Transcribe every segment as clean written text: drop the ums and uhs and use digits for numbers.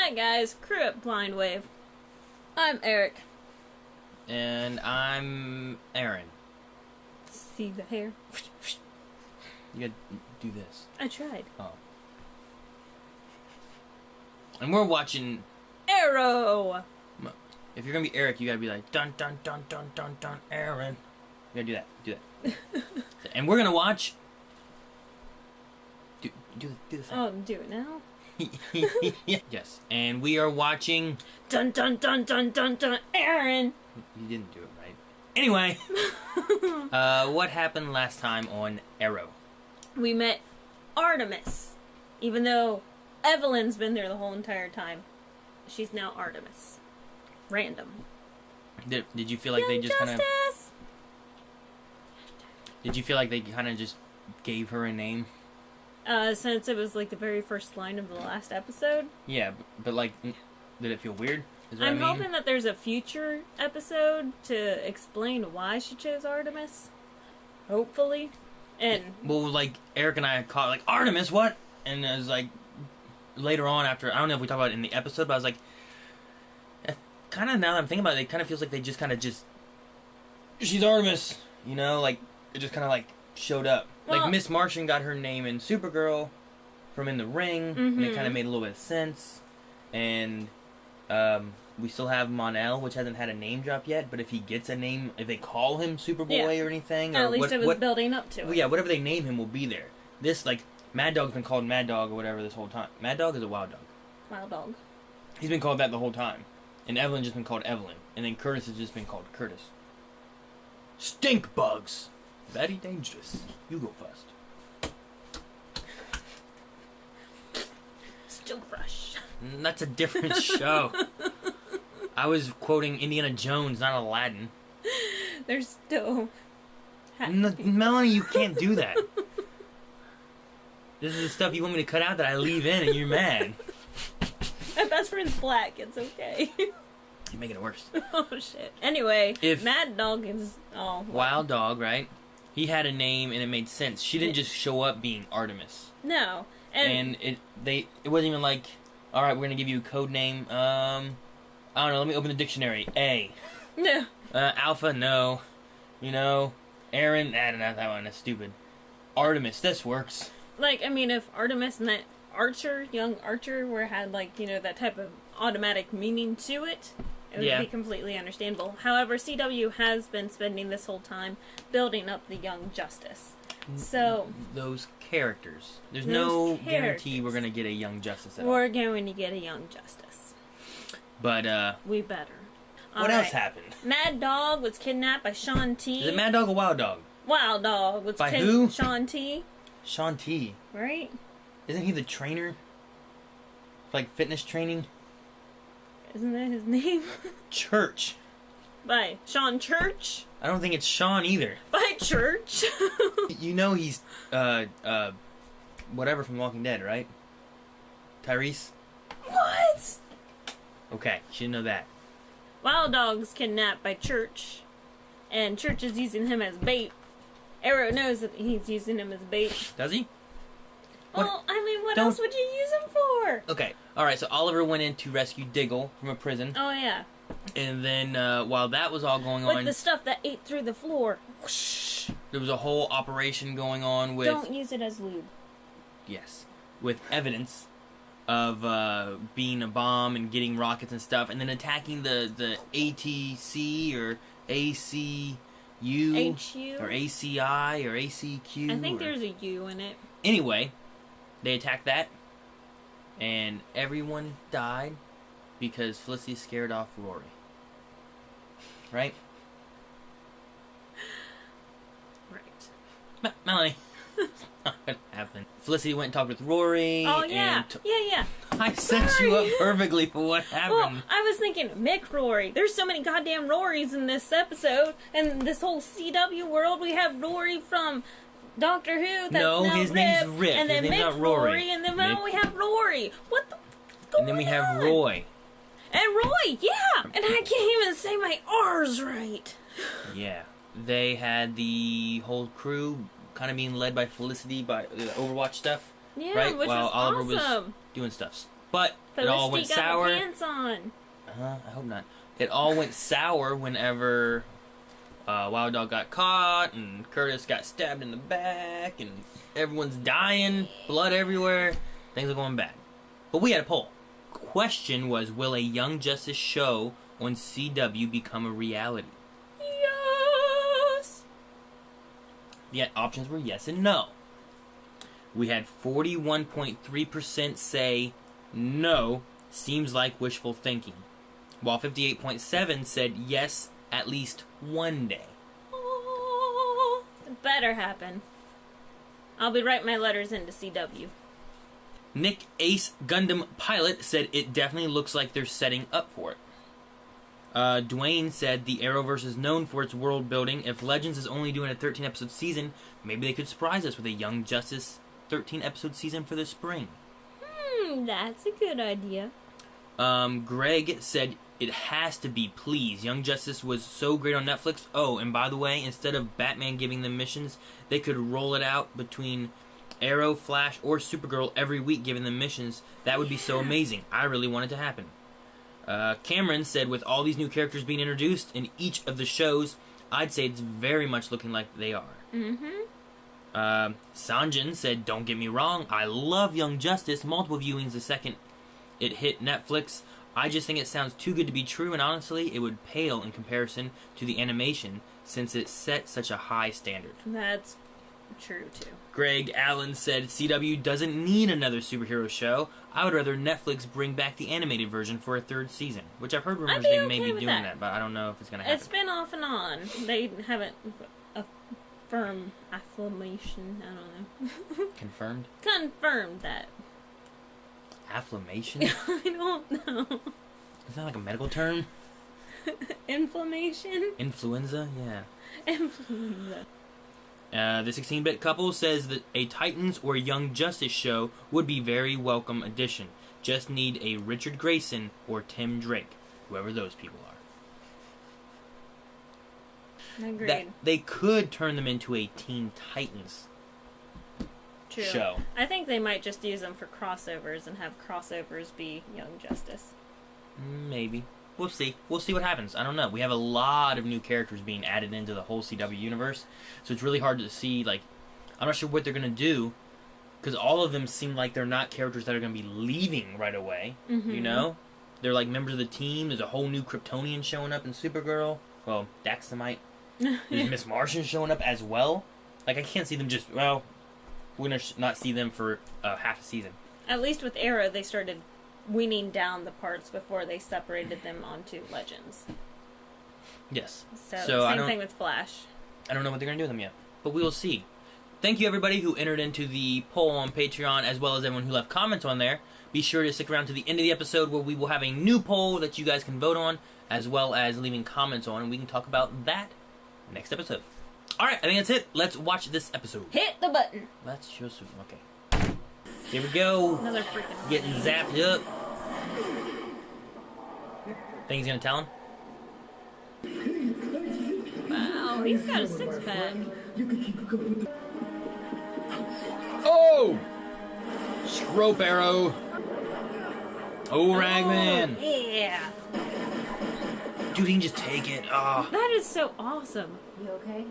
Hi guys, crew at Blind Wave. I'm Eric. And I'm Aaron. See the hair? You gotta do this. I tried. Oh. And we're watching... Arrow! If you're gonna be Eric, you gotta be like, dun dun dun dun dun dun, Aaron. You gotta do that. And we're gonna watch... Do the thing. Oh, do it now? Yes. And we are watching... Dun dun dun dun dun dun, Aaron! You didn't do it right. Anyway. What happened last time on Arrow? We met Artemis. Even though Evelyn's been there the whole entire time. She's now Artemis. Random. Did you feel like they just kind of... Did you feel like they kind of just gave her a name? Since it was like the very first line of the last episode. Yeah, but like, did it feel weird? Is what I'm I mean? hoping that there's a future episode to explain why she chose Artemis. Hopefully. And well, like Eric and I caught like Artemis, what? And it was like later on after I don't know if we talked about it in the episode, but I was like, kind of now that I'm thinking about it, it kind of feels like they just kind of just she's Artemis, you know, like it just kind of like showed up. Well, like Miss Martian got her name in Supergirl from In the Ring, and it kind of made a little bit of sense. And we still have Mon-El, which hasn't had a name drop yet. But if he gets a name, if they call him Superboy or anything, or at least it was building up to it. Well, yeah, whatever they name him will be there. This like Mad Dog's been called Mad Dog or whatever this whole time. Mad Dog is a wild dog. Wild dog. He's been called that the whole time, and Evelyn's just been called Evelyn, and then Curtis has just been called Curtis. Stink bugs. Very dangerous. You go first. Still fresh. That's a different show. I was quoting Indiana Jones, not Aladdin. There's still... Melanie, you can't do that. This is the stuff you want me to cut out that I leave in and you're mad. My best friend's black, it's okay. You're making it worse. Oh shit. Anyway, If Mad Dog is... Oh, Wild Dog, right? He had a name and it made sense. She didn't just show up being Artemis. No. And it wasn't even like, alright, we're gonna give you a code name. I don't know, let me open the dictionary. A. No. Alpha, no. You know, Aaron, not that one, that's stupid. Artemis, this works. Like, I mean, if Artemis and that Archer, young Archer, had like, you know, that type of automatic meaning to it, it would be completely understandable. However, CW has been spending this whole time building up the young Justice. So those characters. There's no guarantee we're gonna get a young Justice at all. We're going to get a young Justice. But we better. What else happened? Mad Dog was kidnapped by Shaun T. Is it Mad Dog or Wild Dog? Wild Dog was by who? Shaun T. Shaun T. Right? Isn't he the trainer? Like fitness training? Isn't that his name? Church. By Sean Church? I don't think it's Sean either. By Church? You know he's, whatever from Walking Dead, right? Tyrese? What? Okay, she didn't know that. Wild Dog's kidnapped by Church, and Church is using him as bait. Arrow knows that he's using him as bait. Does he? Well, I mean, what else would you use him for? Okay, alright, so Oliver went in to rescue Diggle from a prison. Oh, yeah. And then, while that was all going on... With the stuff that ate through the floor. Whoosh, there was a whole operation going on with... Don't use it as lube. Yes. With evidence of being a bomb and getting rockets and stuff, and then attacking the ATC or ACU... HU? Or ACI or ACQ. I think there's a U in it. Anyway, they attacked that, and everyone died because Felicity scared off Rory. Right? Right. Melanie. Not gonna happen. Felicity went and talked with Rory. Oh, yeah. And yeah. I set you up perfectly for what happened. Well, I was thinking, Mick Rory. There's so many goddamn Rorys in this episode, and this whole CW world. We have Rory from Doctor Who. That's no, now his Rip, name's Rip. And then his name's Mick not Rory. And then now we have Rory. What the? And then we have Roy. And Roy, yeah. And I can't even say my R's right. Yeah. They had the whole crew kind of being led by Felicity by the Overwatch stuff. Yeah, right? which While was Oliver awesome. was doing stuff. But it all went sour. Got pants on. I hope not. It all went sour whenever Wild Dog got caught and Curtis got stabbed in the back and everyone's dying, blood everywhere. Things are going bad. But we had a poll. Question was, will a Young Justice show on CW become a reality? Yes! The options were yes and no. We had 41.3% say no, seems like wishful thinking, while 58.7% said yes, at least one day. Oh, it better happen. I'll be writing my letters into CW. Nick Ace Gundam Pilot said it definitely looks like they're setting up for it. Dwayne said the Arrowverse is known for its world building. If Legends is only doing a 13-episode season, maybe they could surprise us with a Young Justice 13-episode season for the spring. That's a good idea. Greg said it has to be, please. Young Justice was so great on Netflix. Oh, and by the way, instead of Batman giving them missions, they could roll it out between Arrow, Flash, or Supergirl every week giving them missions. That would be so amazing. I really want it to happen. Cameron said with all these new characters being introduced in each of the shows, I'd say it's very much looking like they are. Sanjin said, don't get me wrong, I love Young Justice. Multiple viewings the second it hit Netflix. I just think it sounds too good to be true, and honestly, it would pale in comparison to the animation since it set such a high standard. That's true, too. Greg Allen said, CW doesn't need another superhero show. I would rather Netflix bring back the animated version for a third season, which I've heard rumors they may be doing that, but I don't know if it's going to happen. It's been off and on. They haven't a firm affirmation. I don't know. Confirmed? Confirmed that. Affirmation? I don't know. Is that like a medical term? Inflammation? Influenza? Yeah. Influenza. The 16-bit couple says that a Titans or Young Justice show would be very welcome addition. Just need a Richard Grayson or Tim Drake, whoever those people are. Agreed. That they could turn them into a Teen Titans show. I think they might just use them for crossovers and have crossovers be Young Justice. Maybe. We'll see. We'll see what happens. I don't know. We have a lot of new characters being added into the whole CW universe, so it's really hard to see, like, I'm not sure what they're going to do, because all of them seem like they're not characters that are going to be leaving right away, you know? They're like members of the team. There's a whole new Kryptonian showing up in Supergirl. Well, Daxamite. There's Miss Martian showing up as well. Like, I can't see them just, well, we're going to not see them for half a season. At least with Arrow, they started weaning down the parts before they separated them onto Legends. Yes. So same thing with Flash. I don't know what they're going to do with them yet, but we will see. Thank you, everybody who entered into the poll on Patreon, as well as everyone who left comments on there. Be sure to stick around to the end of the episode where we will have a new poll that you guys can vote on, as well as leaving comments on, and we can talk about that next episode. Alright, I think that's it. Let's watch this episode. Hit the button. Let's show some. Okay. Here we go. Another freaking getting zapped up. Think he's gonna tell him? Wow, he's got a six-pack. Oh! Scrope arrow. Oh, Ragman. Yeah. Dude, he can just take it. Oh. That is so awesome. You okay?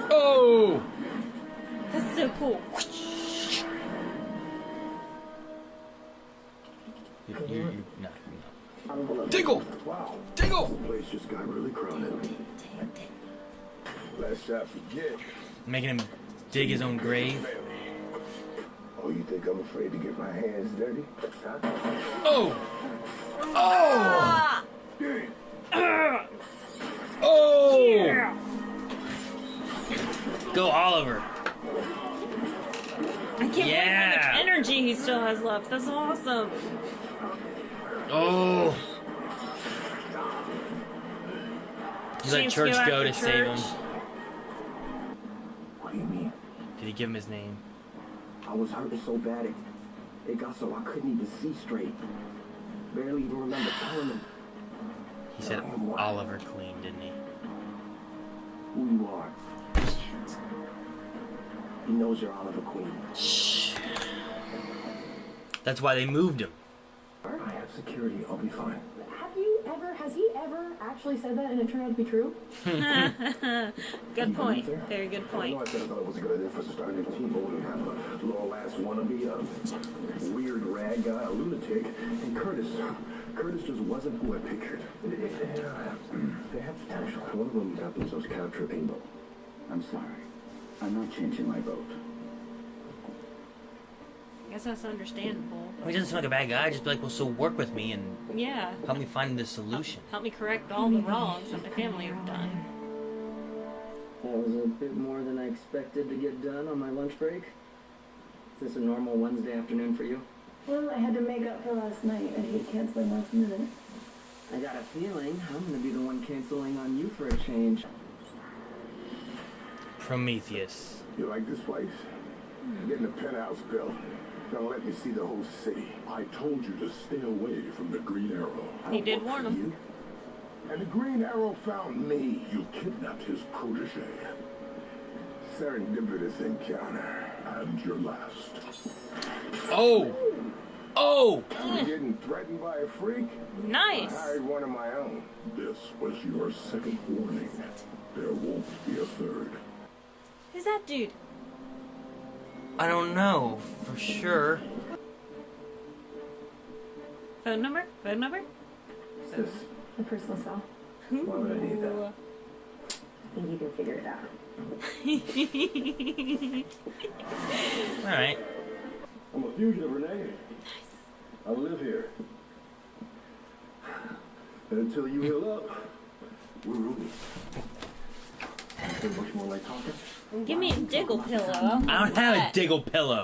Oh! That's so cool. You're no. Tingle! Wow. Tingle! The place just got really crowded. Lest I forget. Making him dig his own grave. Oh, you think I'm afraid to get my hands dirty? Huh? Oh! Oh! Ah! Oh! Yeah. Go, Oliver. I can't believe how much energy he still has left. That's awesome. Oh! He's let Church go to save him. What do you mean? Did he give him his name? I was hurting so bad it got so I couldn't even see straight. Barely even remember telling him He said Oliver Queen, didn't he? who you are. He knows you're Oliver Queen. Shh. That's why they moved him. I have security. I'll be fine. Has he ever actually said that and it turned out to be true? Good point. Very good I point. know I said I thought it was a good idea for us to start a new team, but we don't have a low-ass wannabe, a weird rag guy, a lunatic, and Curtis. Curtis just wasn't who I pictured. They have potential. One of them got themselves captured. I'm sorry. I'm not changing my vote. I guess that's understandable. He doesn't seem like a bad guy. Just be like, well, so work with me and Yeah. help me find the solution. Help me correct all the wrongs that my family have done. That was a bit more than I expected to get done on my lunch break. Is this a normal Wednesday afternoon for you? Well, I had to make up for last night. I hate canceling last minute. I got a feeling I'm gonna be the one canceling on you for a change. Prometheus. You like this place? Getting a penthouse built. Gonna let me see the whole city. I told you to stay away from the Green Arrow. He did warn him. You? And the Green Arrow found me. You kidnapped his protege. Serendipitous encounter. And your last. Oh! Oh! You getting threatened by a freak? I Nice. hired one of my own. This was your second warning. There won't be a third. Who's that dude? I don't know for sure. Phone number? Phone number? This. A personal cell. Why would I need that? I think you can figure it out. Alright. I'm a fugitive, Renee. I live here. And until you heal up, we're roomies. Much more like talking. Give me a diggle pillow. I don't have a diggle pillow.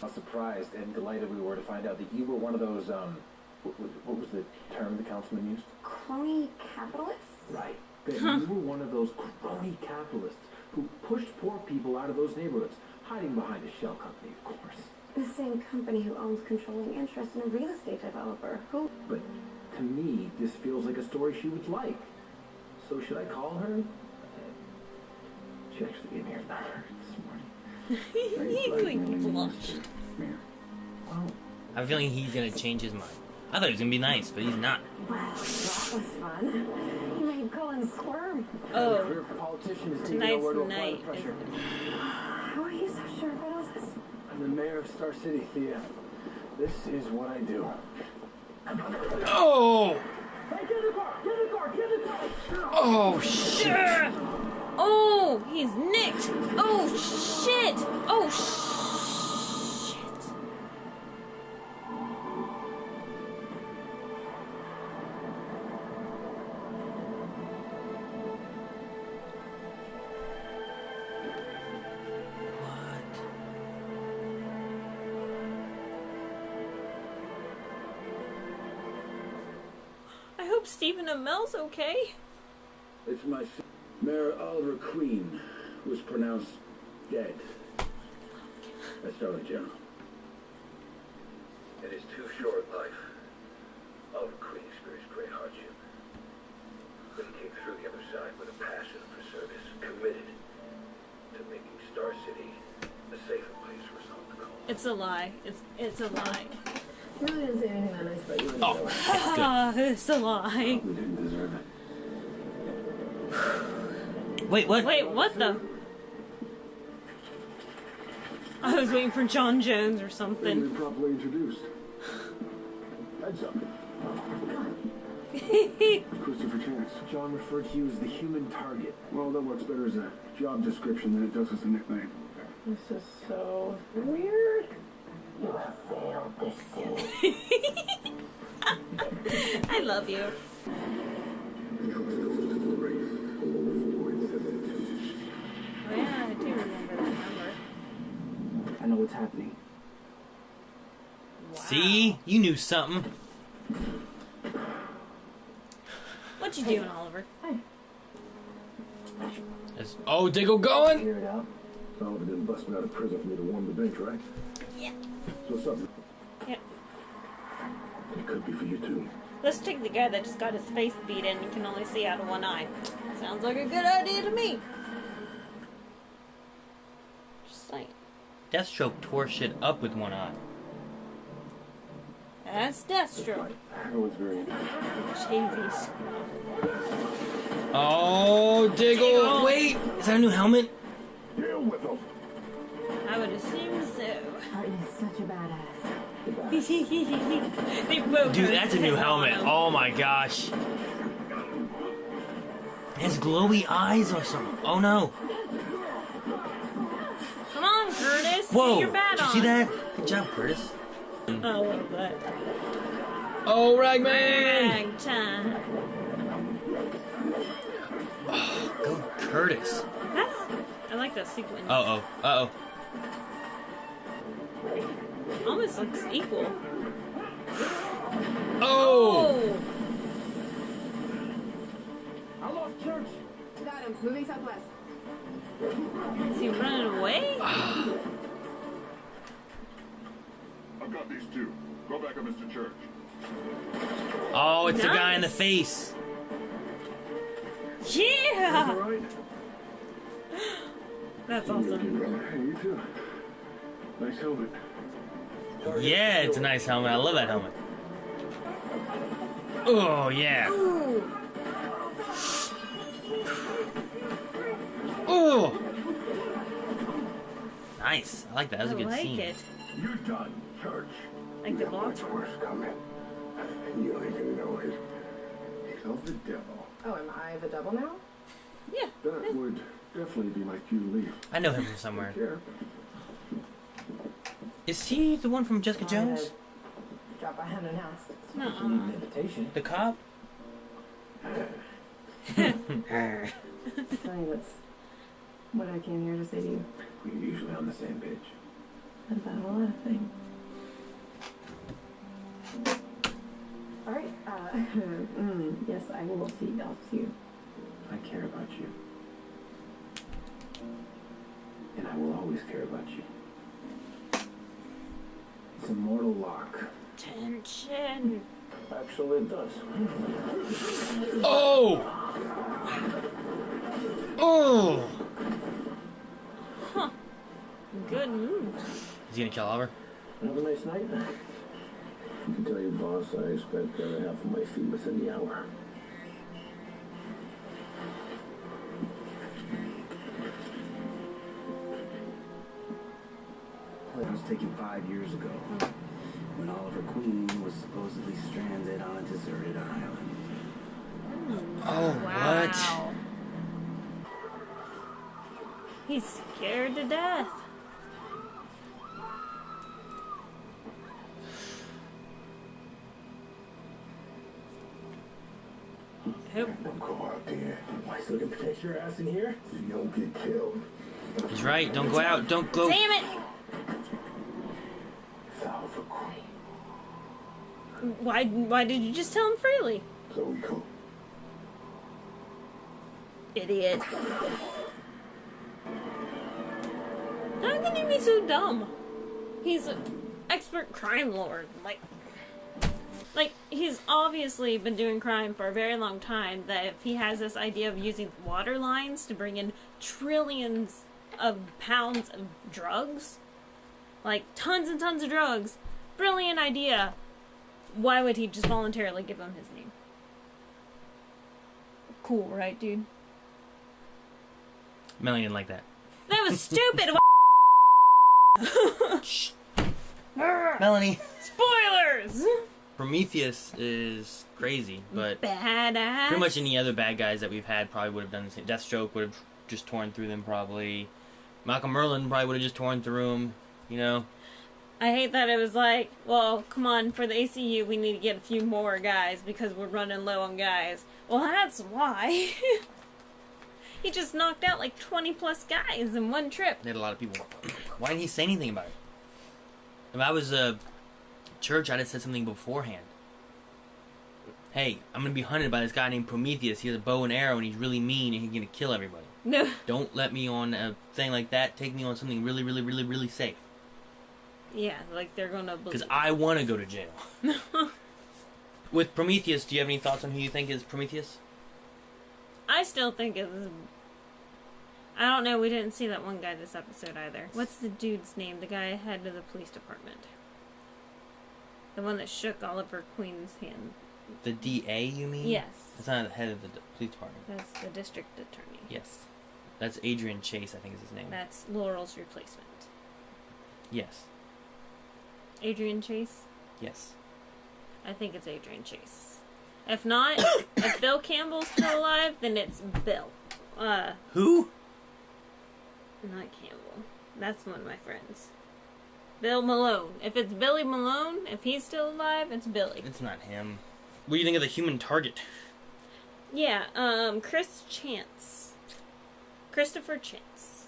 How surprised and delighted we were to find out that you were one of those, what was the term the councilman used? Crony capitalists? Right. That you were one of those crony capitalists who pushed poor people out of those neighborhoods, hiding behind a shell company, of course. The same company who owns controlling interest in a real estate developer. Who? But to me, this feels like a story she would like. So should I call her? She actually gave me her number this morning. He like blushed. Well, I have a feeling he's gonna change his mind. I thought he was gonna be nice, but he's not. Wow, that was fun. You made Cullen squirm. a Oh, career politician is taking tonight's over to apply night. the pressure. How are you so sure about this? I'm the mayor of Star City, Thea. This is what I do. Oh! Hey, get in the car! Get in the car! Get in the car! Oh shit! Oh, he's nicked. Oh shit. Oh shit. I hope Stephen Amell's okay. It's my son. Mayor Oliver Queen was pronounced dead. That's Darling General. In his too short life, Oliver Queen experienced great hardship. But he came through the other side with a passion for service, committed to making Star City a safer place for us all to call. It's a lie. It's a lie. He really didn't say anything that nice about you. Oh, Ah, it's a lie. We didn't deserve it. wait, what? Wait, what the? I was waiting for John Jones or They something. were properly introduced. Heads up. Christopher Chance. John referred to you as the human target. Well, that works better as a job description than it does as a nickname. This is so weird. You have failed this scene. I love you. Oh yeah, I do remember that number. I know what's happening. Wow. See? You knew something. What you doing, Oliver? Oh, Diggle going? Figure it out. Oliver didn't bust me out of prison for me to warm the bench, right? Yeah. So what's up? Yeah. It could be for you too. Let's take the guy that just got his face beat in and can only see out of one eye. Sounds like a good idea to me. Just saying. Deathstroke tore shit up with one eye. That's Deathstroke. Everyone's very Chavies. Oh, Diggle! Diggle. Wait! Is that a new helmet? deal with them. I would assume so. Martin is such a badass. They both Dude, are that's a new on helmet. him. Oh my gosh. It has glowy eyes or something. Oh no. Come on, Curtis. Whoa! Get your bat Did you on. see that? Good job, Curtis. I love that. Oh, Ragman! Rag time. Go, Curtis. I like that sequence. Uh oh. Almost looks equal. Oh! I'm off church. Got him. Moving southwest. Is he running away? I've got these two. Go back up, Mr. Church. Oh, it's the guy in the Nice. face. Yeah! All right. That's awesome. Hey, you too. Nice helmet. Yeah, it's a nice helmet. I love that helmet. Oh, yeah. Ooh. Oh! Nice. I like that. That was a I good like scene. it. You're done, Church. Like the blocks. Much worse coming. You don't even know it. Tell the devil. Oh, am I the double now? Yeah. That would definitely be my cue to leave. I know him from somewhere. Here. Is he the one from Jessica Jones? Drop by unannounced. Nuh-uh. An invitation. The cop? Sorry, that's what I came here to say to you. We're usually on the same page. About a lot of things. All right. Yes, I will see. I'll see you. I care about you. And I will always care about you. It's a mortal lock. Tension. Actually, it does. Oh! Oh! Good move. Is he gonna kill Oliver? Have a nice night. You can tell your boss I expect the other half of my fee within the hour. It was taken 5 years ago, when Oliver Queen was supposedly stranded on a deserted island. Oh, Wow. what? He's scared to death. Don't go out there. Why, so to protect your ass in here? You don't get killed. He's right. Don't go out. Don't go. Damn it! Oliver Queen. Why did you just tell him freely? So we go. Idiot. How can you be so dumb? He's an expert crime lord. Like, he's obviously been doing crime for a very long time, that if he has this idea of using water lines to bring in trillions of pounds of drugs, like tons and tons of drugs, brilliant idea. Why would he just voluntarily give him his name? Cool, right, dude? Melanie didn't like that. That was stupid! Melanie. Spoilers! Prometheus is crazy, but Badass. pretty much any other bad guys that we've had probably would have done the same. Deathstroke would have just torn through them probably. Malcolm Merlin probably would have just torn through them, you know? I hate that it was like, well, come on, for the ACU we need to get a few more guys because we're running low on guys. Well, that's why. He just knocked out like 20 plus guys in one trip. They had a lot of people. Why didn't he say anything about it? If I was a church, I'd have said something beforehand. Hey, I'm gonna be hunted by this guy named Prometheus. He has a bow and arrow and he's really mean and he's gonna kill everybody. No. Don't let me on a thing like that. Take me on something really, really, really, really safe. Yeah, like they're gonna believe. Because I want to go to jail. With Prometheus, do you have any thoughts on who you think is Prometheus? I still think it was... I don't know, we didn't see that one guy this episode either. What's the dude's name? The guy head of the police department. The one that shook Oliver Queen's hand. The DA, you mean? Yes. That's not the head of the police department. That's the district attorney. Yes. That's Adrian Chase, I think is his name. That's Laurel's replacement. Yes. Adrian Chase? Yes. I think it's Adrian Chase. If not, if Bill Campbell's still alive, then it's Bill. Who? Not Campbell. That's one of my friends. Bill Malone. If it's Billy Malone, if he's still alive, it's Billy. It's not him. What do you think of the human target? Yeah, Christopher Chance.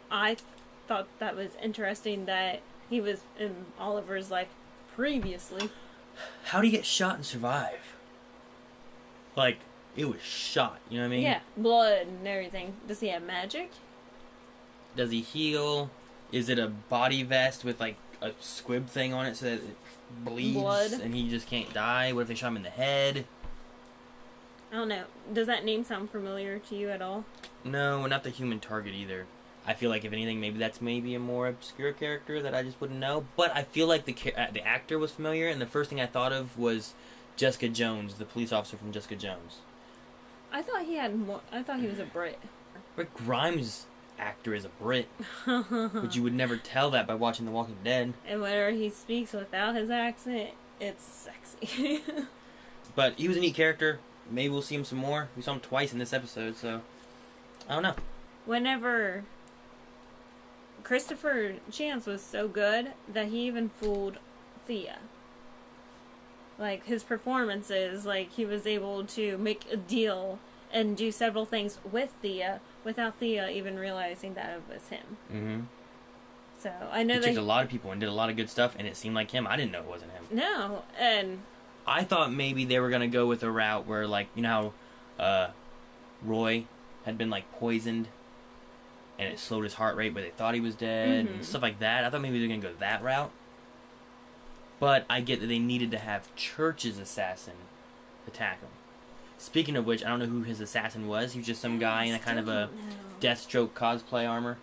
I thought that was interesting that he was in Oliver's life previously. How'd he get shot and survive? Like, it was shot, you know what I mean? Yeah, blood and everything. Does he have magic? Does he heal? Is it a body vest with like a squib thing on it so that it bleeds Blood. and he just can't die? What if they shot him in the head? I don't know. Does that name sound familiar to you at all? No, not the human target either. I feel like if anything, maybe that's maybe a more obscure character that I just wouldn't know. But I feel like the actor was familiar, and the first thing I thought of was Jessica Jones, the police officer from Jessica Jones. I thought he had more. I thought he was a Brit. Rick Grimes' actor is a Brit, but you would never tell that by watching The Walking Dead. And whenever he speaks without his accent, it's sexy. But he was a neat character. Maybe we'll see him some more. We saw him twice in this episode, so I don't know. Whenever Christopher Chance was so good that he even fooled Thea. Like, his performances, like, he was able to make a deal and do several things with Thea without Thea even realizing that it was him. Mm-hmm. So, I know He that... tricked a lot of people and did a lot of good stuff, and it seemed like him. I didn't know it wasn't him. No, and... I thought maybe they were going to go with a route where, like, you know how Roy had been, like, poisoned and it slowed his heart rate, but they thought he was dead and stuff like that. I thought maybe they were going to go that route. But I get that they needed to have Church's assassin attack him. Speaking of which, I don't know who his assassin was. He was just some guy in a kind of a Deathstroke cosplay armor.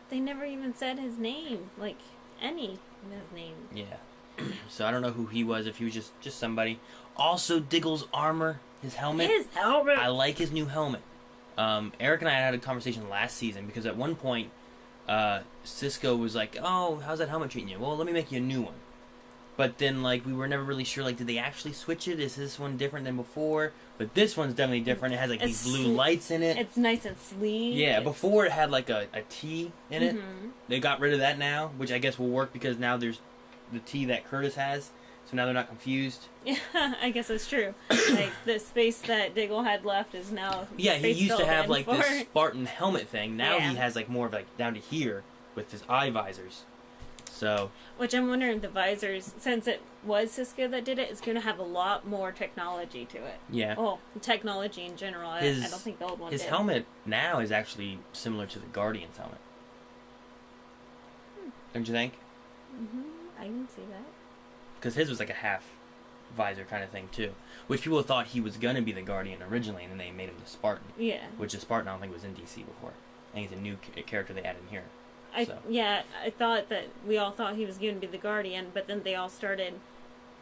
They never even said his name. Like, any of his name. Yeah. So I don't know who he was, if he was just somebody. Also, Diggle's armor, his helmet. His helmet! I like his new helmet. Eric and I had a conversation last season, because at one point, Cisco was like, oh, how's that helmet treating you? Well, let me make you a new one. But then, like, we were never really sure, like, did they actually switch it? Is this one different than before? But this one's definitely different. It has, like, these blue lights in it. It's nice and sleek. Yeah, before it had, like, a T in it. They got rid of that now, which I guess will work because now there's the T that Curtis has. So now they're not confused. Yeah, I guess that's true. Like, the space that Diggle had left is now... Yeah, he used to have, like, for... this Spartan helmet thing. Now Yeah. he has, like, more of, like, down to here with his eye visors. So... Which I'm wondering if the visors, since it was Cisco that did it, it's going to have a lot more technology to it. Yeah. Well, technology in general. I don't think the old one His did. helmet now is actually similar to the Guardian's helmet. Don't you think? I can see that. Because his was like a half visor kind of thing too, which people thought he was gonna be the Guardian originally, and then they made him the Spartan. Yeah. Which the Spartan I don't think was in DC before. I think he's a new character they added in here. Yeah, I thought that we all thought he was going to be the Guardian, but then they all started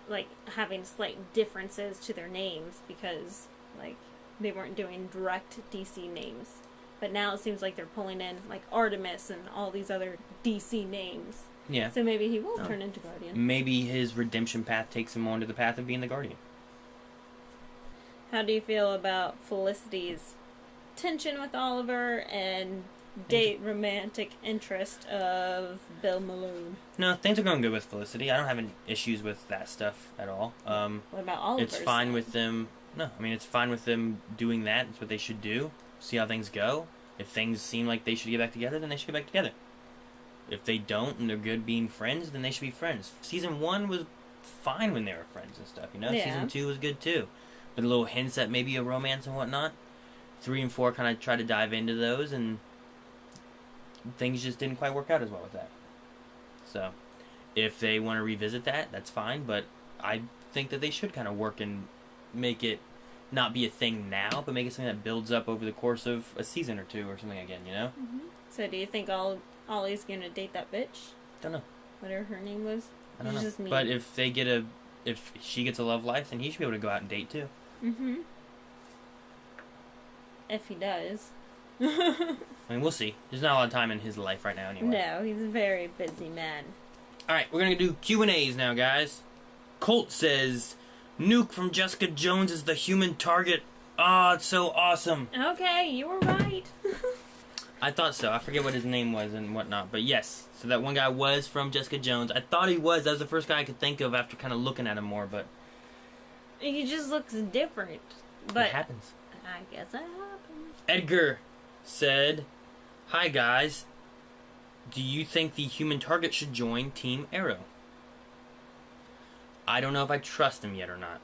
like having slight differences to their names because like they weren't doing direct DC names. But now it seems like they're pulling in like Artemis and all these other DC names. Yeah. So maybe he will turn into Guardian. Maybe his redemption path takes him onto the path of being the Guardian. How do you feel about Felicity's tension with Oliver and romantic interest of Bill Malone? No, things are going good with Felicity. I don't have any issues with that stuff at all. What about Oliver? It's fine with them. No, I mean, it's fine with them doing that. It's what they should do. See how things go. If things seem like they should get back together, then they should get back together. If they don't and they're good being friends, then they should be friends. Season 1 was fine when they were friends and stuff, you know? Yeah. Season 2 was good too. With little hints at maybe a romance and whatnot. 3 and 4 kind of tried to dive into those, and things just didn't quite work out as well with that. So, if they want to revisit that, that's fine, but I think that they should kind of work and make it not be a thing now, but make it something that builds up over the course of a season or 2 or something again, you know? So do you think Ollie's gonna date that bitch? Don't know. Whatever her name was? I don't know. Just me. But if she gets a love life, then he should be able to go out and date too. Mm-hmm. If he does. I mean, we'll see. There's not a lot of time in his life right now anyway. No, he's a very busy man. Alright, we're gonna do Q&As now, guys. Colt says, Nuke from Jessica Jones is the human target. Oh, it's so awesome. Okay, you were right. I thought so. I forget what his name was and whatnot. But yes, so that one guy was from Jessica Jones. I thought he was. That was the first guy I could think of after kind of looking at him more, but... He just looks different. But it happens. I guess that happens. Edgar said, Hi, guys. Do you think the human target should join Team Arrow? I don't know if I trust him yet or not.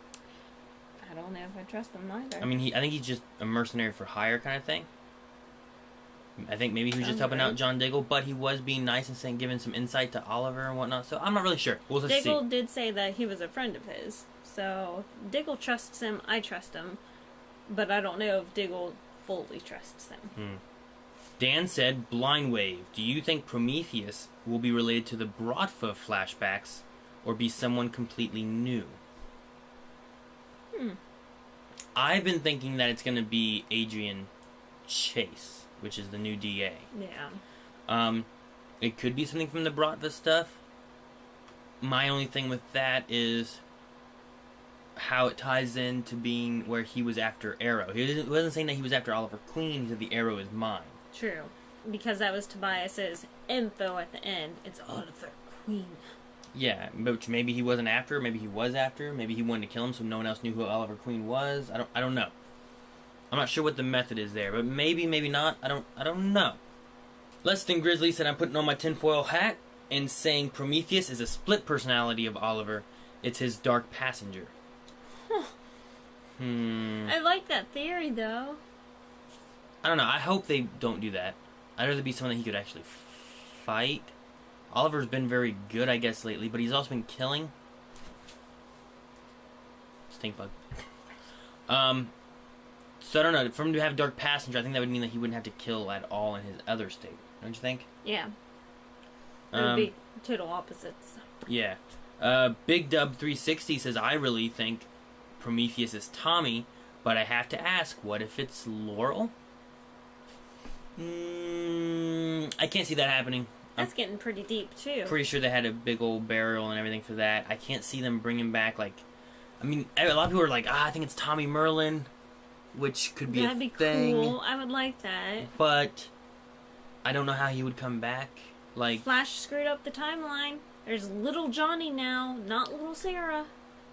I don't know if I trust him either. I mean, I think he's just a mercenary for hire kind of thing. I think maybe he was just helping out John Diggle, but he was being nice and saying, giving some insight to Oliver and whatnot. So I'm not really sure. We'll just see. Diggle did say that he was a friend of his. So Diggle trusts him. I trust him. But I don't know if Diggle fully trusts him. Dan said, Blind Wave, do you think Prometheus will be related to the Bratva flashbacks or be someone completely new? I've been thinking that it's going to be Adrian Chase, which is the new DA. Yeah. It could be something from the Bratva stuff. My only thing with that is how it ties into being where he was after Arrow. He wasn't saying that he was after Oliver Queen. He said the Arrow is mine. True. Because that was Tobias's info at the end. It's Oliver Queen. Yeah, which maybe he wasn't after, maybe he was after, maybe he wanted to kill him so no one else knew who Oliver Queen was. I don't know. I'm not sure what the method is there, but maybe not. I don't know. Less Than Grizzly said, I'm putting on my tinfoil hat and saying Prometheus is a split personality of Oliver. It's his dark passenger. I like that theory, though. I don't know. I hope they don't do that. I'd rather be someone that he could actually fight. Oliver's been very good, I guess, lately, but he's also been killing. Stink bug. So I don't know. For him to have Dark Passenger, I think that would mean that he wouldn't have to kill at all in his other state. Don't you think? Yeah. It would be total opposites. Yeah. Big Dub 360 says, I really think Prometheus is Tommy, but I have to ask, what if it's Laurel? I can't see that happening. That's getting pretty deep, too. Pretty sure they had a big old burial and everything for that. I can't see them bringing back, like... I mean, a lot of people are like, I think it's Tommy Merlin, which could be That'd a be thing. cool. I would like that. But I don't know how he would come back. Like, Flash screwed up the timeline. There's little Johnny now, not little Sarah.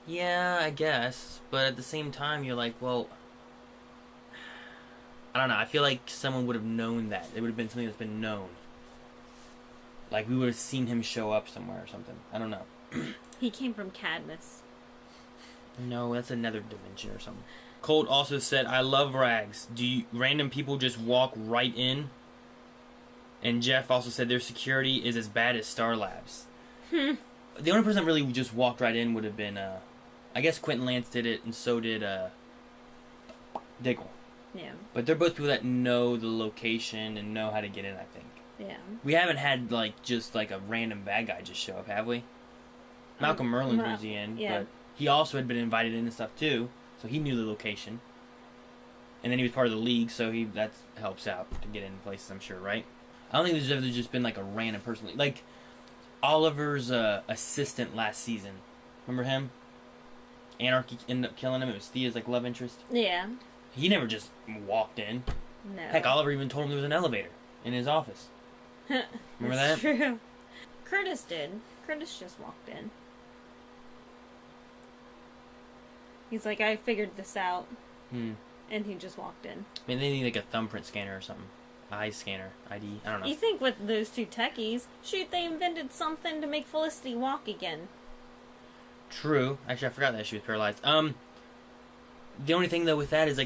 yeah, I guess. But at the same time, you're like, well... I don't know. I feel like someone would have known that. It would have been something that's been known. Like, we would have seen him show up somewhere or something. I don't know. He came from Cadmus. No, that's another dimension or something. Colt also said, I love rags. Random people just walk right in? And Jeff also said their security is as bad as Star Labs. The only person that really just walked right in would have been, I guess Quentin Lance did it, and so did Diggle. Yeah. But they're both people that know the location and know how to get in, I think. Yeah. We haven't had, just a random bad guy just show up, have we? Malcolm Merlin was the end, yeah. but he also had been invited in and stuff, too, so he knew the location. And then he was part of the league, so that helps out to get in places, I'm sure, right? I don't think there's ever just been, a random person. Like, Oliver's assistant last season. Remember him? Anarchy ended up killing him. It was Thea's, love interest. Yeah. He never just walked in. No. Heck, Oliver even told him there was an elevator in his office. Remember That's that? True. Curtis did. Curtis just walked in. He's like, I figured this out. And he just walked in. I mean, they need a thumbprint scanner or something. Eye scanner. ID. I don't know. You think with those two techies, shoot, they invented something to make Felicity walk again. True. Actually, I forgot that she was paralyzed. The only thing, though, with that is,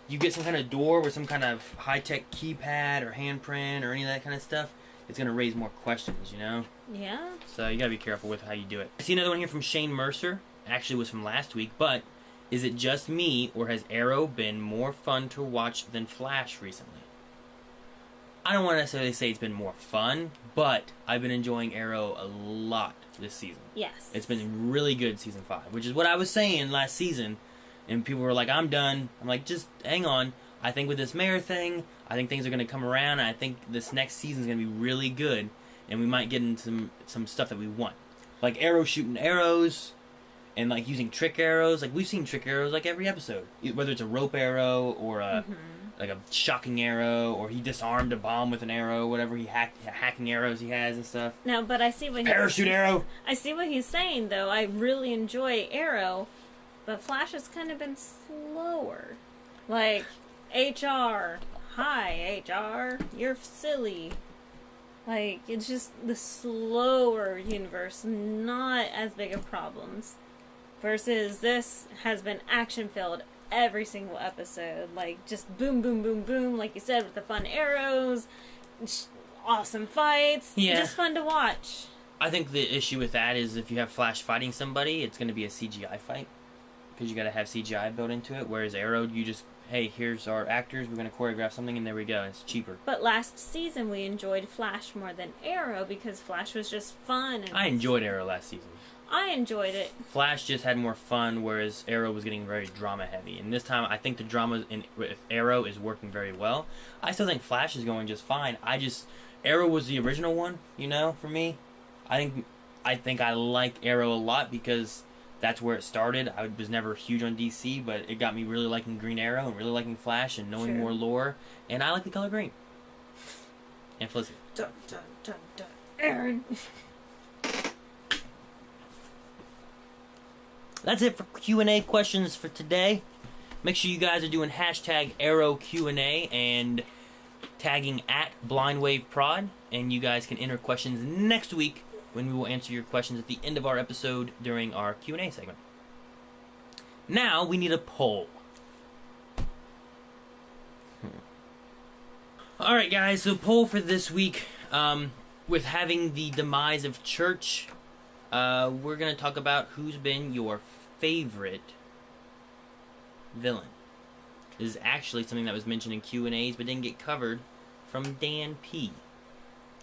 you get some kind of door with some kind of high-tech keypad or handprint or any of that kind of stuff, it's going to raise more questions, you know? Yeah. So you got to be careful with how you do it. I see another one here from Shane Mercer. Actually, was from last week, but is it just me, or has Arrow been more fun to watch than Flash recently? I don't want to necessarily say it's been more fun, but I've been enjoying Arrow a lot this season. Yes. It's been really good season 5, which is what I was saying last season, and people were like, I'm done. I'm like, just hang on. I think with this mayor thing, I think things are going to come around, and I think this next season is going to be really good, and we might get into some stuff that we want. Like Arrow shooting arrows, and like using trick arrows. Like we've seen trick arrows like every episode, whether it's a rope arrow or like a shocking arrow, or he disarmed a bomb with an arrow, whatever hacking arrows he has and stuff. No, but I see what Parachute arrow. I see what he's saying though. I really enjoy Arrow, but Flash has kind of been slower. Like HR, hi HR, you're silly. Like it's just the slower universe, not as big of problems. Versus this has been action filled every single episode. Like just boom, boom, boom, boom. Like you said, with the fun arrows, awesome fights. Yeah. Just fun to watch. I think the issue with that is if you have Flash fighting somebody, it's going to be a CGI fight. Because you got to have CGI built into it. Whereas Arrow, you just, hey, here's our actors, we're going to choreograph something, and there we go. It's cheaper. But last season we enjoyed Flash more than Arrow because Flash was just fun. And I enjoyed Arrow last season. I enjoyed it. Flash just had more fun, whereas Arrow was getting very drama heavy. And this time, I think the drama with Arrow is working very well. I still think Flash is going just fine. Arrow was the original one, for me. I think I like Arrow a lot because that's where it started. I was never huge on DC, but it got me really liking Green Arrow and really liking Flash and knowing more lore. And I like the color green. And Felicity. Dun, dun, dun, dun. Aaron. That's it for Q&A questions for today. Make sure you guys are doing hashtag Arrow Q&A and tagging at BlindWaveProd. And you guys can enter questions next week when we will answer your questions at the end of our episode during our Q&A segment. Now, we need a poll. Alright guys, so poll for this week. With having the demise of Church, we're going to talk about who's been your favorite villain. This is actually something that was mentioned in Q&As but didn't get covered from Dan P.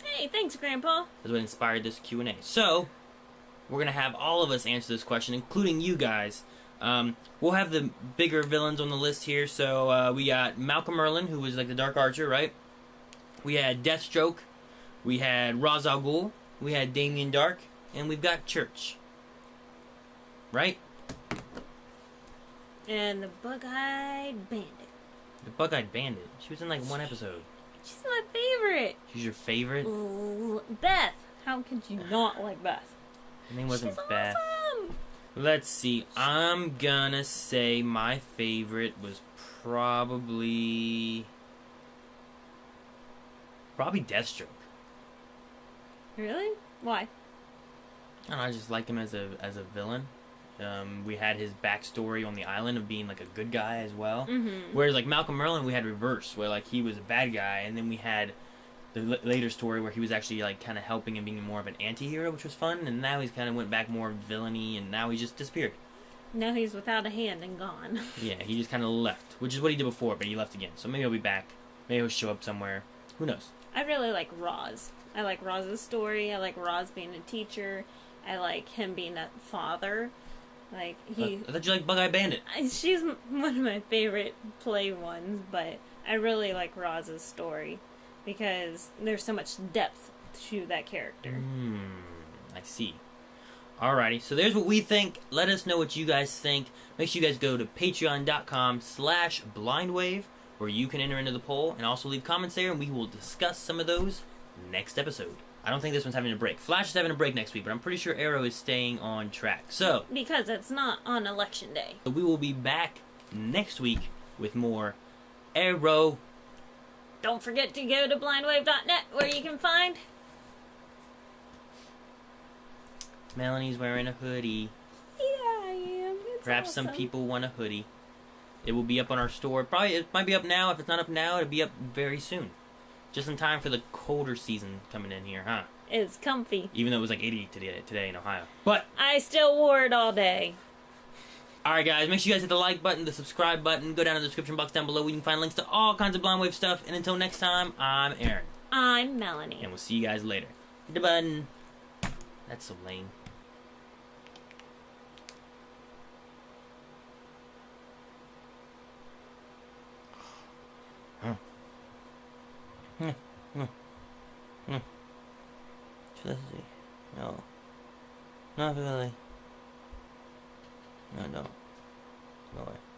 Hey, thanks, Grandpa. That's what inspired this Q&A. So, we're going to have all of us answer this question, including you guys. We'll have the bigger villains on the list here. So, we got Malcolm Merlyn, who was like the Dark Archer, right? We had Deathstroke. We had Ra's al Ghul. We had Damien Dark. And we've got Church. Right? And the Bug-Eyed Bandit. The Bug-Eyed Bandit. She was in like one episode. She's my favorite. She's your favorite? Ooh, Beth. How could you not like Beth? Her name wasn't She's Beth. Awesome. Let's see. I'm gonna say my favorite was probably Deathstroke. Really? Why? I don't know, I just like him as a villain. We had his backstory on the island of being like a good guy as well. Mm-hmm. Whereas like Malcolm Merlyn, we had reverse, where like he was a bad guy, and then we had the later story where he was actually like kind of helping and being more of an anti-hero, which was fun. And now he's kind of went back more villainy, and now he just disappeared. Now he's without a hand and gone. Yeah, he just kind of left, which is what he did before, but he left again. So maybe he'll be back. Maybe he'll show up somewhere. Who knows? I really like Roz. I like Roz's story. I like Roz being a teacher. I like him being a father. Like I thought you liked Bug-Eyed Bandit. She's one of my favorite play ones, but I really like Roz's story because there's so much depth to that character. I see. Alrighty, so there's what we think. Let us know what you guys think. Make sure you guys go to patreon.com/blindwave where you can enter into the poll and also leave comments there, and we will discuss some of those next episode. I don't think this one's having a break. Flash is having a break next week, but I'm pretty sure Arrow is staying on track. So, because it's not on election day. we will be back next week with more Arrow. Don't forget to go to blindwave.net where you can find... Melanie's wearing a hoodie. Yeah, I am. It's Perhaps awesome. some people want a hoodie. It will be up on our store. Probably, it might be up now. If it's not up now, it'll be up very soon. Just in time for the colder season coming in here, huh? It's comfy. Even though it was like 80 today in Ohio. But, I still wore it all day. alright guys, make sure you guys hit the like button, the subscribe button, go down in the description box down below where you can find links to all kinds of Blind Wave stuff. And until next time, I'm Aaron. I'm Melanie. And we'll see you guys later. Hit the button. That's so lame. Felicity. No. Not really. No. No way.